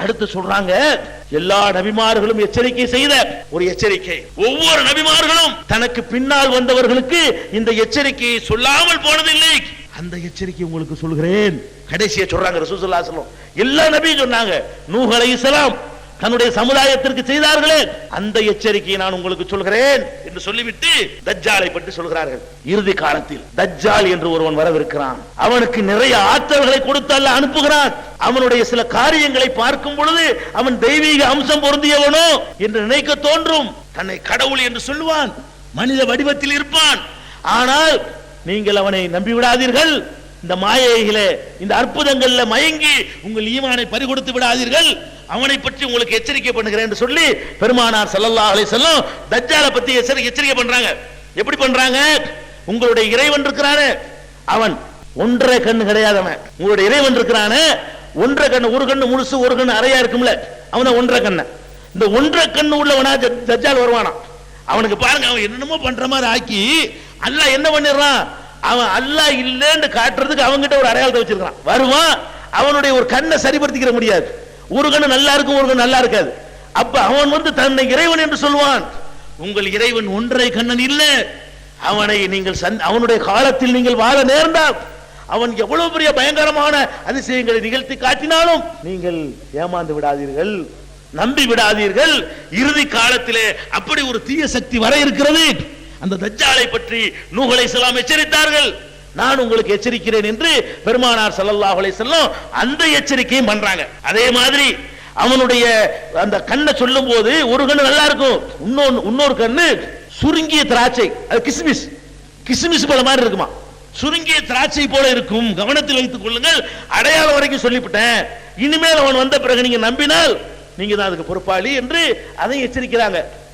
அடுத்து சொல்றாங்க, எல்லா நபிமார்களும் எச்சரிக்கை செய்த ஒரு எச்சரிக்கை. ஒவ்வொரு நபிமார்களும் தனக்கு பின்னால் வந்தவர்களுக்கு இந்த எச்சரிக்கையை சொல்லாமல் போனதில்லை. அந்த எச்சரிக்கை உங்களுக்கு சொல்கிறேன். கடைசியா சொல்றாங்க ரசூலுல்லாஹி ஸல்லல்லாஹு அலைஹி வஸல்லம், எல்லா நபியும் சொன்னாங்க, நூஹ் அலைஹிஸ்ஸலாம் தன்னுடைய சமுதாயத்திற்கு செய்தார்களே அந்த எச்சரிக்கையை நான் உங்களுக்கு சொல்கிறேன் என்று சொல்லிவிட்டு தஜ்ஜாலை பற்றி சொல்கிறார்கள். இறுதி காலத்தில் தஜ்ஜால் என்று ஒருவன் வரவிருக்கிறான். அவனுக்கு நிறைய ஆற்றல்களை கொடுத்து அல்லாஹ் அனுப்புகிறான். அவனுடைய சில காரியங்களை பார்க்கும் பொழுது அவன் தெய்வீக அம்சம் பொருந்தியவனோ என்று நினைக்க தோன்றும். தன்னை கடவுள் என்று சொல்லுவான், மனித வடிவத்தில் இருப்பான். ஆனால் நீங்கள் அவனை நம்பிவிடாதீர்கள். இந்த மாயைகளே, இந்த அற்புதங்கள்ல மயங்கி உங்கள் ஈமானை பறிகொடுத்து விடாதீர்கள். அவனை பற்றி உங்களுக்கு எச்சரிக்கை பண்ணுகிறேன் என்று சொல்லி பெருமானார் ஸல்லல்லாஹு அலைஹி வஸல்லம் தஜ்ஜாலை பற்றி எச்சரிக்கை பண்றாங்க. எப்படி பண்றாங்க? உங்களுடைய இறைவன் இருக்கிறானே, அவன் ஒன்றரை கண்ணு கிடையாதவன். உங்களுடைய இறைவன் இருக்கிறானே, ஒன்றரை கண்ணு, ஒரு கண்ணு முழுசு ஒரு கண்ணு அறையா இருக்கும்ல, அவன் ஒன்றரை கண்ணு. இந்த ஒன்றரை கண்ணு உள்ளவனா தஜ்ஜால் வருவானா. அவனுக்கு பாருங்க, அவன் என்னென்னமோ பண்ற மாதிரி ஆக்கி அல்லாஹ் என்ன பண்ணிடுறான், அவன் அல்லாஹ் இல்லைன்னு காட்டுறதுக்கு அவன்கிட்ட ஒரு அடையாளத்தை வச்சிருக்கான். வருவான், அவனுடைய ஒரு கண்ணை சரிப்படுத்திக்கிற முடியாது. ஒரு கண்ணு நல்லா இருக்கும், ஒரு கண்ணு நல்லா இருக்காது. அப்ப அவன் தன்னை இறைவன் என்று சொல்வான். உங்கள் இறைவன் ஒன்றை கண்ணன் இல்ல. அவனை நீங்கள் அவனுடைய காலத்தில் நீங்கள் வாழ நேர்ந்தால் அவன் எவ்வளவு பெரிய பயங்கரமான அதிசயங்களை நிகழ்த்தி காட்டினாலும் நீங்கள் ஏமாந்து விடாதீர்கள், நம்பி விடாதீர்கள். இறுதி காலத்திலே அப்படி ஒரு தீய சக்தி வர இருக்கிறது. அந்த தஜ்ஜாலை பற்றி நூஹ் அலைஹிஸ்ஸலாம் எச்சரித்தார்கள். நான் உங்களுக்கு எச்சரிக்கிறேன் என்று பெருமானார் ஸல்லல்லாஹு அலைஹி வஸல்லம் அந்த எச்சரிக்கையும் பண்றாங்க. அதே மாதிரி அவனுடைய அந்த கண்ணை சொல்லும் போது ஒரு கண்ணு நல்லா இருக்கும், இன்னொரு கண்ணு சுருங்கிய திராட்சை, அது கிஸ்மிஸ் போல மாதிரி இருக்குமா, சுருங்கிய திராட்சை போல இருக்கும். கவனத்தில் வைத்துக் கொள்ளுங்கள். அடையாளம் வரைக்கும் சொல்லிவிட்டேன். இனிமேல் அவன் வந்த பிறகு நீங்க நம்பினால் நீங்க தான் அதுக்கு பொறுப்பாளி என்று அதை எச்சரிக்கிறாங்க.